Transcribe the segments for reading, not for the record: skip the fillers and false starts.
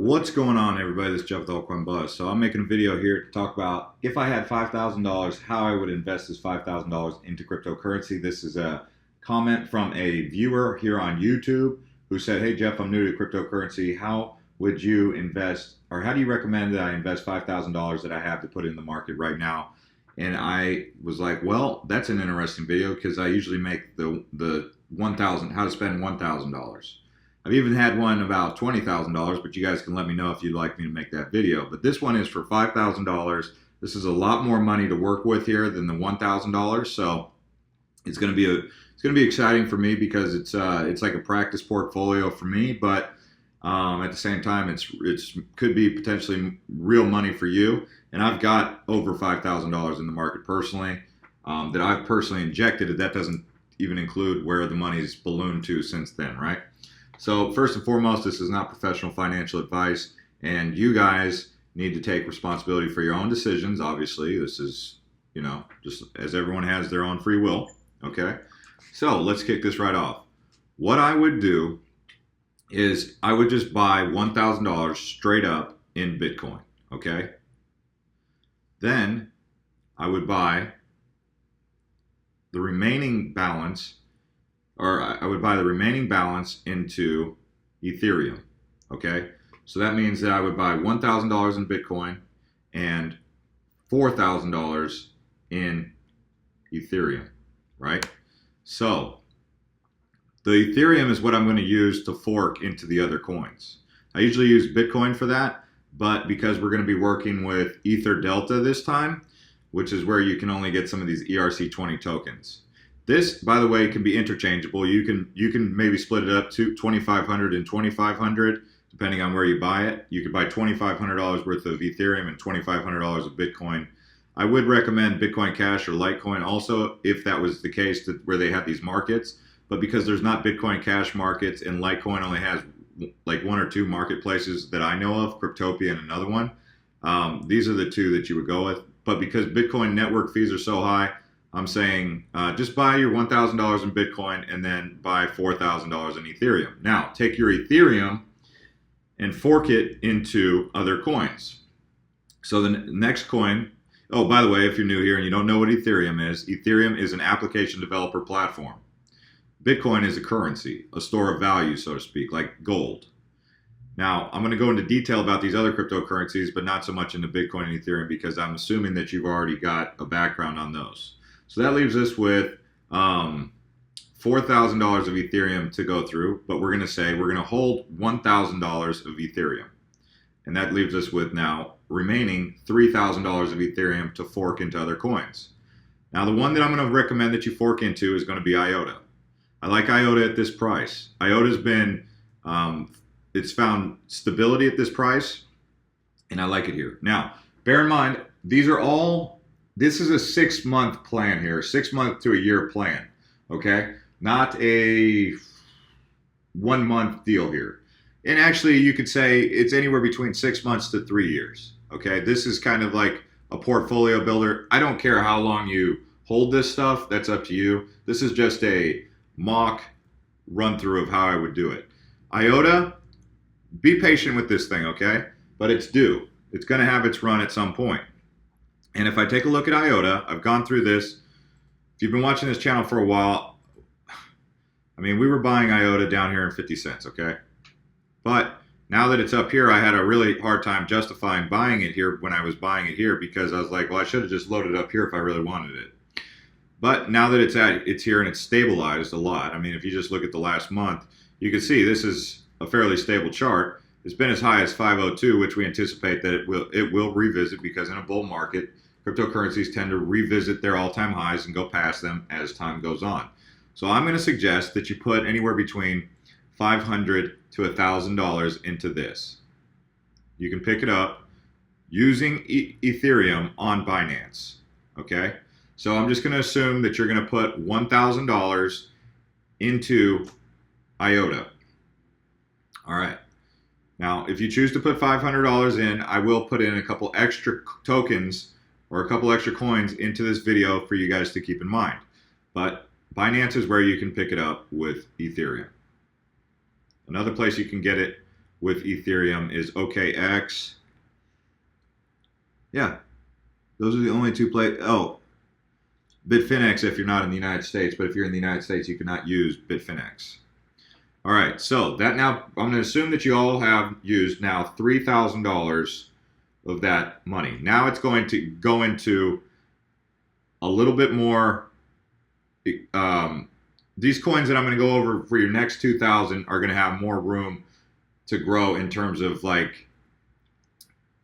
What's going on, everybody? This is Jeff with Altcoin Buzz. So I'm making a video here to talk about if I had $5,000, how I would invest this $5,000 into cryptocurrency. This is a comment from a viewer here on YouTube who said, "Hey Jeff, I'm new to cryptocurrency. How would you invest, or how do you recommend that I invest $5,000 that I have to put in the market right now?" And I was like, well, that's an interesting video because I usually make the 1,000, how to spend $1,000. I've even had one about $20,000, but you guys can let me know if you'd like me to make that video. But this one is for $5,000. This is a lot more money to work with here than the $1,000. So it's going to be exciting for me because it's like a practice portfolio for me. But at the same time, it's could be potentially real money for you. And I've got over $5,000 in the market personally that I've personally injected. That doesn't even include where the money's ballooned to since then, right? So first and foremost, this is not professional financial advice, and you guys need to take responsibility for your own decisions. Obviously, this is, just as everyone has their own free will, okay? So let's kick this right off. What I would do is I would just buy $1,000 straight up in Bitcoin, okay? Then I would buy the remaining balance, or I would buy the remaining balance into Ethereum, okay? So that means that I would buy $1,000 in Bitcoin and $4,000 in Ethereum, right? So the Ethereum is what I'm going to use to fork into the other coins. I usually use Bitcoin for that, but because we're going to be working with Ether Delta this time, which is where you can only get some of these ERC20 tokens. This, by the way, can be interchangeable. You can maybe split it up to 2,500 and 2,500, depending on where you buy it. You could buy $2,500 worth of Ethereum and $2,500 of Bitcoin. I would recommend Bitcoin Cash or Litecoin also, if that was the case where they have these markets. But because there's not Bitcoin Cash markets and Litecoin only has like one or two marketplaces that I know of, Cryptopia and another one, these are the two that you would go with. But because Bitcoin network fees are so high, I'm saying just buy your $1,000 in Bitcoin and then buy $4,000 in Ethereum. Now, take your Ethereum and fork it into other coins. So the next coin, oh, by the way, if you're new here and you don't know what Ethereum is an application developer platform. Bitcoin is a currency, a store of value, so to speak, like gold. Now, I'm going to go into detail about these other cryptocurrencies, but not so much into Bitcoin and Ethereum because I'm assuming that you've already got a background on those. So that leaves us with $4,000 of Ethereum to go through, but we're going to say we're going to hold $1,000 of Ethereum. And that leaves us with now remaining $3,000 of Ethereum to fork into other coins. Now, the one that I'm going to recommend that you fork into is going to be Iota. I like Iota at this price. Iota's been, it's found stability at this price, and I like it here. Now, bear in mind, this is a 6-month plan here, 6-month to a year plan, okay? Not a 1-month deal here. And actually, you could say it's anywhere between 6 months to 3 years, okay? This is kind of like a portfolio builder. I don't care how long you hold this stuff. That's up to you. This is just a mock run through of how I would do it. Iota, be patient with this thing, okay? But it's due. It's going to have its run at some point. And if I take a look at Iota, I've gone through this. If you've been watching this channel for a while, I mean, we were buying Iota down here in 50 cents, okay? But now that it's up here, I had a really hard time justifying buying it here when I was buying it here because I was like, well, I should have just loaded it up here if I really wanted it. But now that it's here and it's stabilized a lot. I mean, if you just look at the last month, you can see this is a fairly stable chart. It's been as high as 502, which we anticipate that it will revisit because in a bull market, cryptocurrencies tend to revisit their all-time highs and go past them as time goes on. So I'm going to suggest that you put anywhere between $500 to $1,000 into this. You can pick it up using Ethereum on Binance, okay? So I'm just going to assume that you're going to put $1,000 into Iota. All right. Now, if you choose to put $500 in, I will put in a couple extra tokens or a couple extra coins into this video for you guys to keep in mind. But Binance is where you can pick it up with Ethereum. Another place you can get it with Ethereum is OKX. Yeah, those are the only two Oh, Bitfinex if you're not in the United States, but if you're in the United States, you cannot use Bitfinex. All right, so that now, I'm going to assume that you all have used now $3,000 of that money. Now it's going to go into a little bit more. These coins that I'm going to go over for your next 2,000 are going to have more room to grow in terms of like,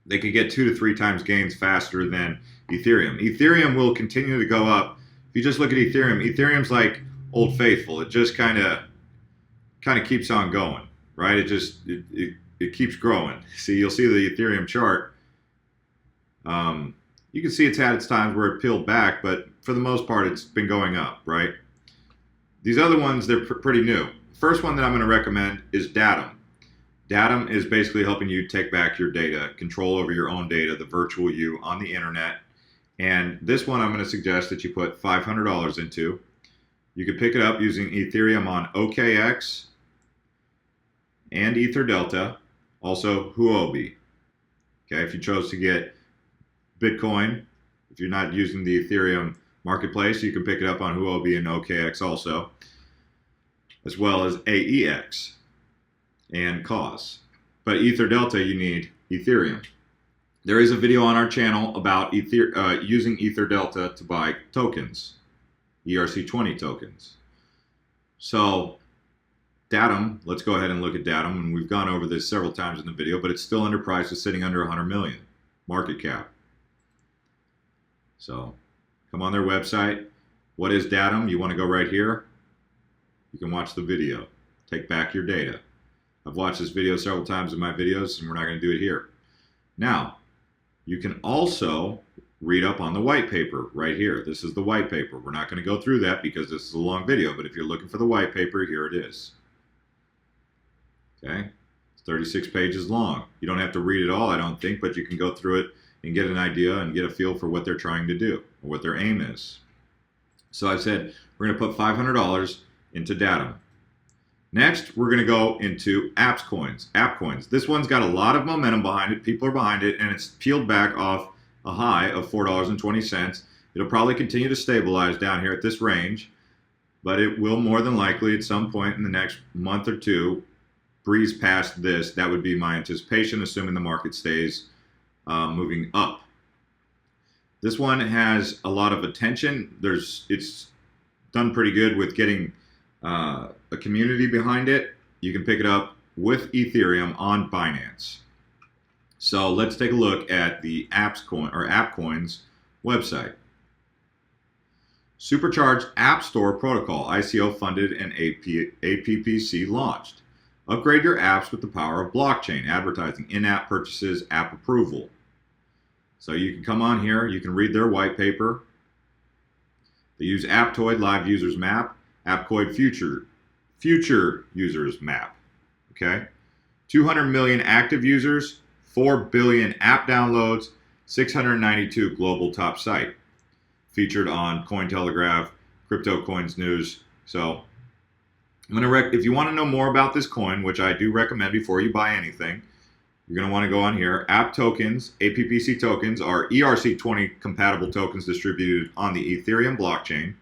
they could get 2 to 3 times gains faster than Ethereum. Ethereum will continue to go up. If you just look at Ethereum, Ethereum's like Old Faithful. It just kind of keeps on going, right? It keeps growing. See, you'll see the Ethereum chart. You can see it's had its times where it peeled back, but for the most part, it's been going up, right? These other ones, they're pretty new. First one that I'm going to recommend is Datum. Datum is basically helping you take back your data, control over your own data, the virtual you on the internet. And this one I'm going to suggest that you put $500 into. You could pick it up using Ethereum on OKX and EtherDelta, also Huobi. Okay, if you chose to get Bitcoin, if you're not using the Ethereum marketplace, you can pick it up on Huobi and OKX also, as well as AEX and COS. But EtherDelta, you need Ethereum. There is a video on our channel about using EtherDelta to buy tokens, ERC20 tokens. So Datum, let's go ahead and look at Datum, and we've gone over this several times in the video, but it's still underpriced. It's sitting under 100 million market cap. So come on their website. What is Datum? You want to go right here. You can watch the video. Take back your data. I've watched this video several times in my videos, and we're not going to do it here. Now, you can also read up on the white paper right here. This is the white paper. We're not going to go through that because this is a long video, but if you're looking for the white paper, here it is. Okay? It's 36 pages long. You don't have to read it all, I don't think, but you can go through it and get an idea and get a feel for what they're trying to do or what their aim is. So I said we're going to put $500 into Datum. Next, we're going to go into Appcoins. This one's got a lot of momentum behind it. People are behind it, and it's peeled back off a high of $4.20. It'll probably continue to stabilize down here at this range, but it will more than likely at some point in the next month or two breeze past this. That would be my anticipation, assuming the market stays moving up. This one has a lot of attention. It's done pretty good with getting a community behind it. You can pick it up with Ethereum on Binance. So let's take a look at the Appcoins website. Supercharged App Store Protocol, ICO funded and APPC launched. Upgrade your apps with the power of blockchain, advertising, in-app purchases, app approval. So you can come on here, you can read their white paper. They use Aptoid Live Users Map, Appcoin Future Users Map. Okay? 200 million active users, 4 billion app downloads, 692 global top site. Featured on Cointelegraph, Crypto Coins News. So I'm gonna if you want to know more about this coin, which I do recommend before you buy anything, you're going to want to go on here. App tokens, APPC tokens, are ERC20 compatible tokens distributed on the Ethereum blockchain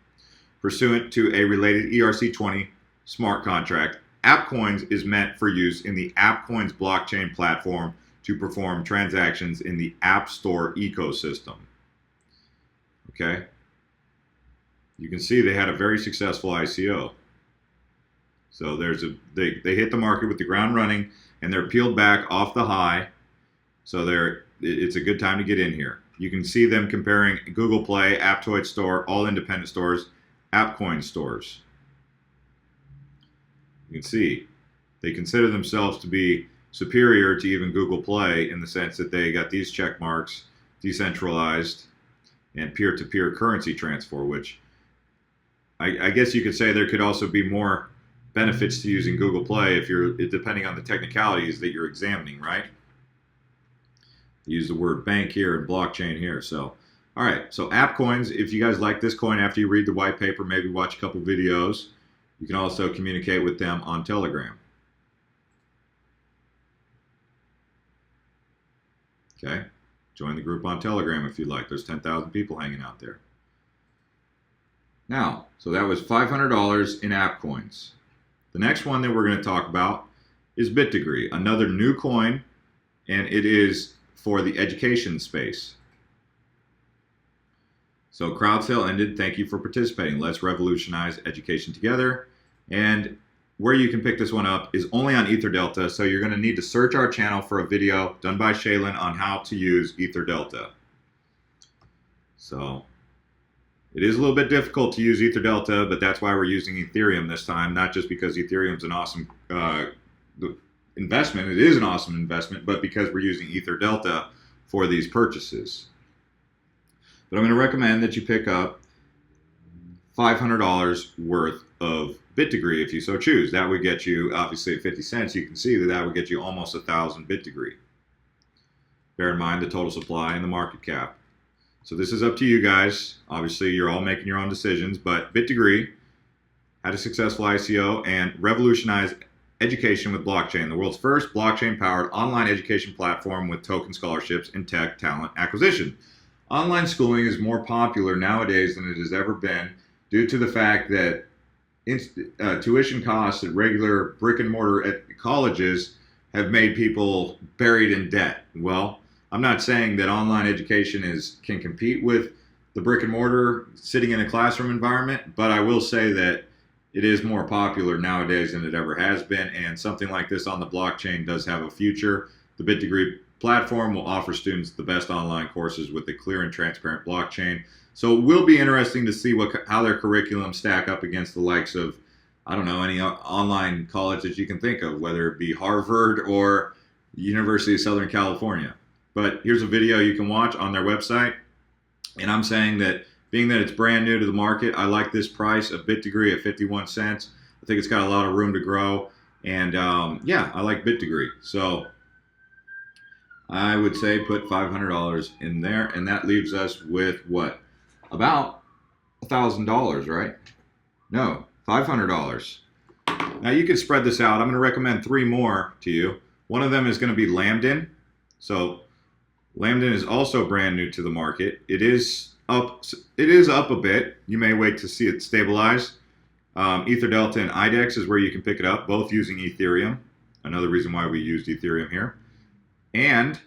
pursuant to a related ERC20 smart contract. Appcoins is meant for use in the Appcoins blockchain platform to perform transactions in the App Store ecosystem. Okay? You can see they had a very successful ICO. So they hit the market with the ground running, and they're peeled back off the high. So it's a good time to get in here. You can see them comparing Google Play, Aptoid Store, all independent stores, Appcoin stores. You can see they consider themselves to be superior to even Google Play in the sense that they got these check marks, decentralized, and peer-to-peer currency transfer, which I guess you could say there could also be more benefits to using Google Play depending on the technicalities that you're examining, right? Use the word bank here and blockchain here. So, all right. So Appcoins, if you guys like this coin after you read the white paper, maybe watch a couple videos. You can also communicate with them on Telegram. Okay, join the group on Telegram if you'd like. There's 10,000 people hanging out there. Now, so that was $500 in Appcoins. The next one that we're going to talk about is BitDegree, another new coin, and it is for the education space. So crowd sale ended. Thank you for participating. Let's revolutionize education together. And where you can pick this one up is only on EtherDelta. So you're going to need to search our channel for a video done by Shaylin on how to use EtherDelta. So it is a little bit difficult to use EtherDelta, but that's why we're using Ethereum this time. Not just because Ethereum is an awesome investment. It is an awesome investment, but because we're using EtherDelta for these purchases. But I'm going to recommend that you pick up $500 worth of BitDegree if you so choose. That would get you, obviously at 50 cents, you can see that that would get you almost 1,000 BitDegree. Bear in mind the total supply and the market cap. So this is up to you guys. Obviously, you're all making your own decisions, but BitDegree had a successful ICO and revolutionized education with blockchain, the world's first blockchain-powered online education platform with token scholarships and tech talent acquisition. Online schooling is more popular nowadays than it has ever been due to the fact that tuition costs at regular brick and mortar at colleges have made people buried in debt. Well, I'm not saying that online education can compete with the brick and mortar sitting in a classroom environment, but I will say that it is more popular nowadays than it ever has been, and something like this on the blockchain does have a future. The BitDegree platform will offer students the best online courses with a clear and transparent blockchain. So it will be interesting to see how their curriculum stack up against the likes of, I don't know, any online college that you can think of, whether it be Harvard or University of Southern California. But here's a video you can watch on their website. And I'm saying that being that it's brand new to the market, I like this price of BitDegree at 51 cents. I think it's got a lot of room to grow. And yeah, I like BitDegree. So I would say put $500 in there. And that leaves us with what? About $1,000, right? No, $500. Now you can spread this out. I'm going to recommend 3 more to you. One of them is going to be Lambda. So Lambda is also brand new to the market. It is up a bit. You may wait to see it stabilize. EtherDelta and IDEX is where you can pick it up, both using Ethereum. Another reason why we used Ethereum here. And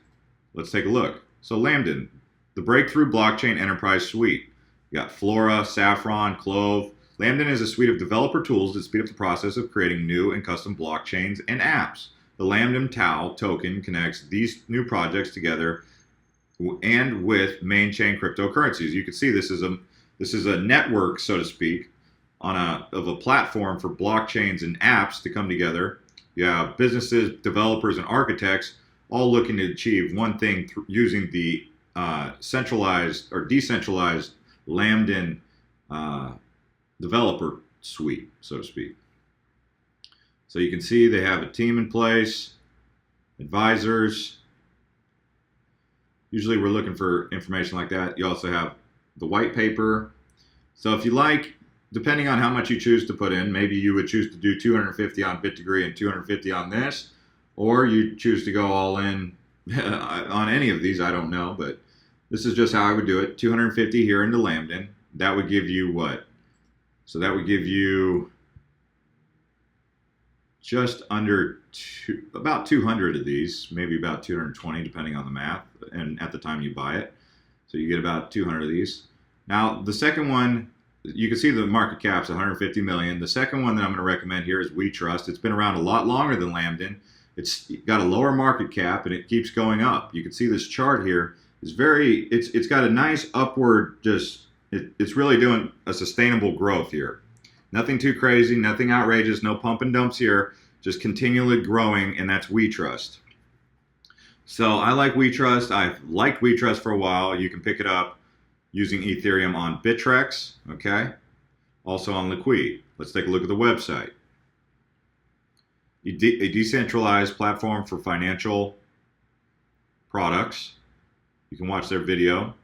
let's take a look. So Lambda, the Breakthrough Blockchain Enterprise Suite. You got Flora, Saffron, Clove. Lambda is a suite of developer tools that speed up the process of creating new and custom blockchains and apps. The Lambda Tau token connects these new projects together and with main chain cryptocurrencies. You can see this is a network, so to speak, of a platform for blockchains and apps to come together. You have businesses, developers, and architects all looking to achieve one thing using the centralized or decentralized Lambda developer suite, so to speak. So you can see they have a team in place, advisors. Usually we're looking for information like that. You also have the white paper. So if you like, depending on how much you choose to put in, maybe you would choose to do 250 on BitDegree and 250 on this, or you choose to go all in on any of these, I don't know, but this is just how I would do it. 250 here into Lambda. That would give you what? So that would give you just under about 200 of these, maybe about 220 depending on the math and at the time you buy it. So you get about 200 of these. Now the second one, you can see the market cap's 150 million. The second one that I'm going to recommend here is WeTrust. It's been around a lot longer than Lambda. It's got a lower market cap and it keeps going up. You can see this chart here is it's got a nice upward, it's really doing a sustainable growth here. Nothing too crazy, nothing outrageous, no pump and dumps here, just continually growing, and that's WeTrust. So I like WeTrust. I've liked WeTrust for a while. You can pick it up using Ethereum on Bittrex, okay? Also on Liquid. Let's take a look at the website. A decentralized platform for financial products. You can watch their video.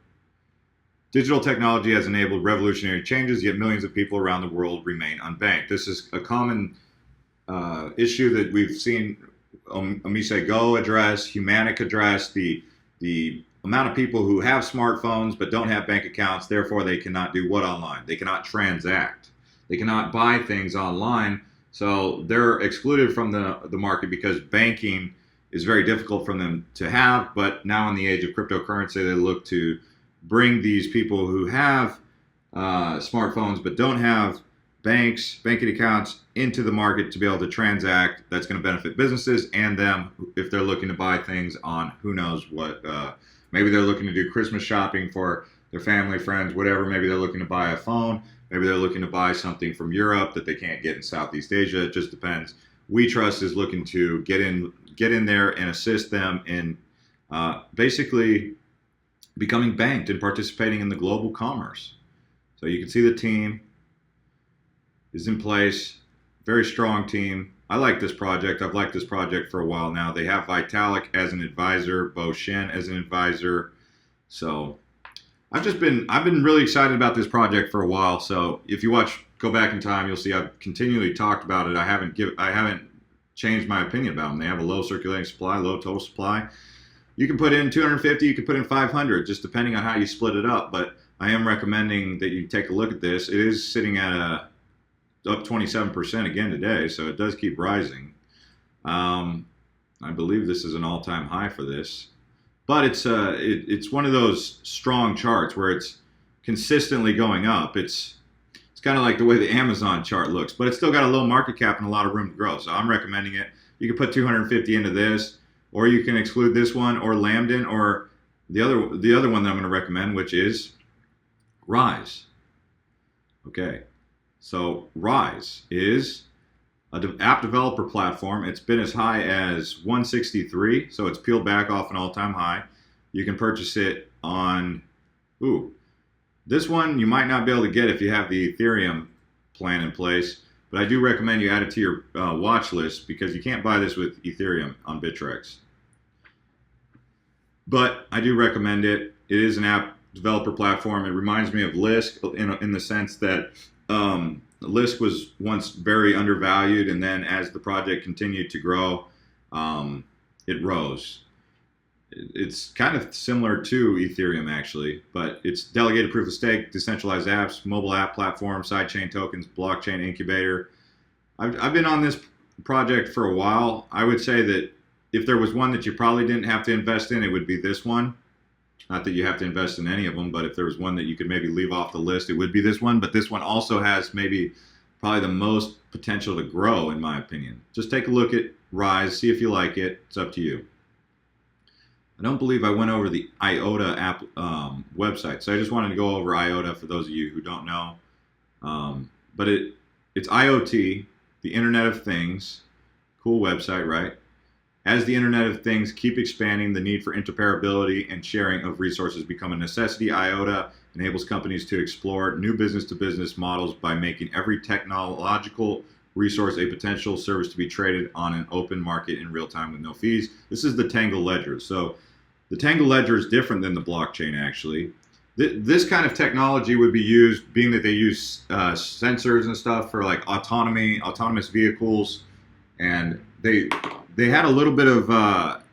Digital technology has enabled revolutionary changes, yet millions of people around the world remain unbanked. This is a common issue that we've seen Omise Go address, Humanic address, the the amount of people who have smartphones but don't have bank accounts, therefore they cannot do what online? They cannot transact. They cannot buy things online. So they're excluded from the market because banking is very difficult for them to have. But now in the age of cryptocurrency, they look to bring these people who have smartphones but don't have banking accounts into the market to be able to transact. That's going to benefit businesses and them if they're looking to buy things on who knows what. Maybe they're looking to do Christmas shopping for their family, friends, whatever. Maybe they're looking to buy a phone. Maybe they're looking to buy something from Europe that they can't get in Southeast Asia. It just depends. WeTrust is looking to get in there and assist them in basically becoming banked and participating in the global commerce. So you can see the team is in place. Very strong team. I like this project. I've liked this project for a while now. They have Vitalik as an advisor, Bo Shen as an advisor. So I've been really excited about this project for a while. So if you go back in time, you'll see I've continually talked about it. I haven't changed my opinion about them. They have a low circulating supply, low total supply. You can put in 250, you can put in 500, just depending on how you split it up. But I am recommending that you take a look at this. It is sitting at up 27% again today, so it does keep rising. I believe this is an all-time high for this, but it's one of those strong charts where it's consistently going up. It's kind of like the way the Amazon chart looks, but it's still got a low market cap and a lot of room to grow. So I'm recommending it. You can put 250 into this, or you can exclude this one, or Lambden, or the other one that I'm going to recommend, which is Rise. Okay. So Rise is an app developer platform. It's been as high as 163, so it's peeled back off an all-time high. You can purchase it on, this one you might not be able to get if you have the Ethereum plan in place, but I do recommend you add it to your watch list because you can't buy this with Ethereum on Bittrex. But I do recommend it. It is an app developer platform. It reminds me of Lisk in the sense that Lisk was once very undervalued, and then as the project continued to grow, it rose. It's kind of similar to Ethereum actually, but it's delegated proof of stake, decentralized apps, mobile app platform, sidechain tokens, blockchain incubator. I've been on this project for a while. I would say that if there was one that you probably didn't have to invest in, it would be this one. Not that you have to invest in any of them, but if there was one that you could maybe leave off the list, it would be this one. But this one also has probably the most potential to grow, in my opinion. Just take a look at Rise, see if you like it. It's up to you. I don't believe I went over the Iota app website, so I just wanted to go over Iota for those of you who don't know. But it's IoT, the Internet of Things. Cool website, right? As the Internet of Things keep expanding, the need for interoperability and sharing of resources become a necessity. Iota enables companies to explore new business-to-business models by making every technological resource a potential service to be traded on an open market in real time with no fees. This is the Tangle Ledger. So the Tangle Ledger is different than the blockchain, actually. This kind of technology would be used, being that they use sensors and stuff for like autonomous vehicles, and they had a little bit of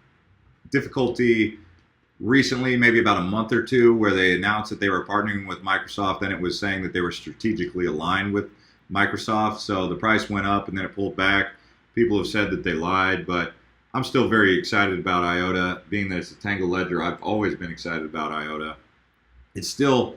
difficulty recently, maybe about a month or two, where they announced that they were partnering with Microsoft. Then it was saying that they were strategically aligned with Microsoft. So the price went up and then it pulled back. People have said that they lied, but I'm still very excited about Iota. Being that it's a Tangle Ledger, I've always been excited about Iota. It's still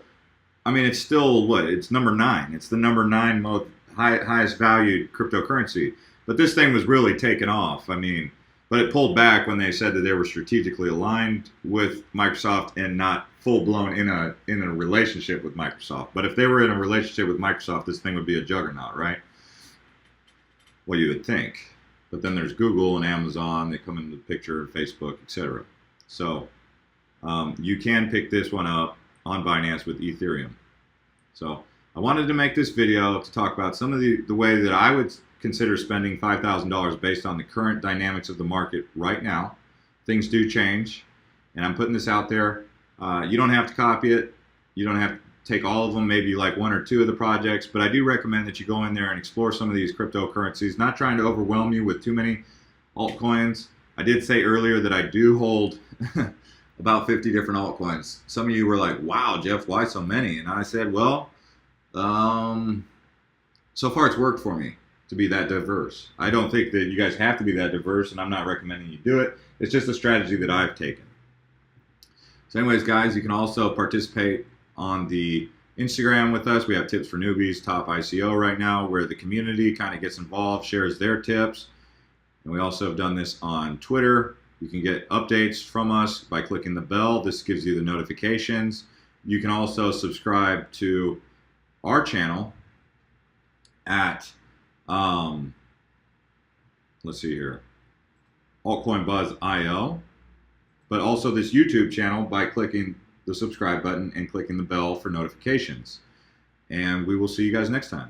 what? It's number 9. It's the number 9 most highest valued cryptocurrency. But this thing was really taken off. But it pulled back when they said that they were strategically aligned with Microsoft and not full-blown in a relationship with Microsoft. But if they were in a relationship with Microsoft, this thing would be a juggernaut, right? Well, you would think. But then there's Google and Amazon that come into the picture, Facebook, etc. So you can pick this one up on Binance with Ethereum. So I wanted to make this video to talk about some of the way that I would consider spending $5,000 based on the current dynamics of the market right now. Things do change, and I'm putting this out there. You don't have to copy it. You don't have to take all of them, maybe like 1 or 2 of the projects, but I do recommend that you go in there and explore some of these cryptocurrencies, not trying to overwhelm you with too many altcoins. I did say earlier that I do hold about 50 different altcoins. Some of you were like, wow, Jeff, why so many? And I said, well, so far it's worked for me to be that diverse. I don't think that you guys have to be that diverse, and I'm not recommending you do it. It's just a strategy that I've taken. So anyways, guys, you can also participate on the Instagram with us. We have tips for newbies, top ICO right now, where the community kind of gets involved, shares their tips. And we also have done this on Twitter. You can get updates from us by clicking the bell. This gives you the notifications. You can also subscribe to our channel at, let's see here, Altcoin Buzz IO, but also this YouTube channel by clicking the subscribe button and clicking the bell for notifications. And we will see you guys next time.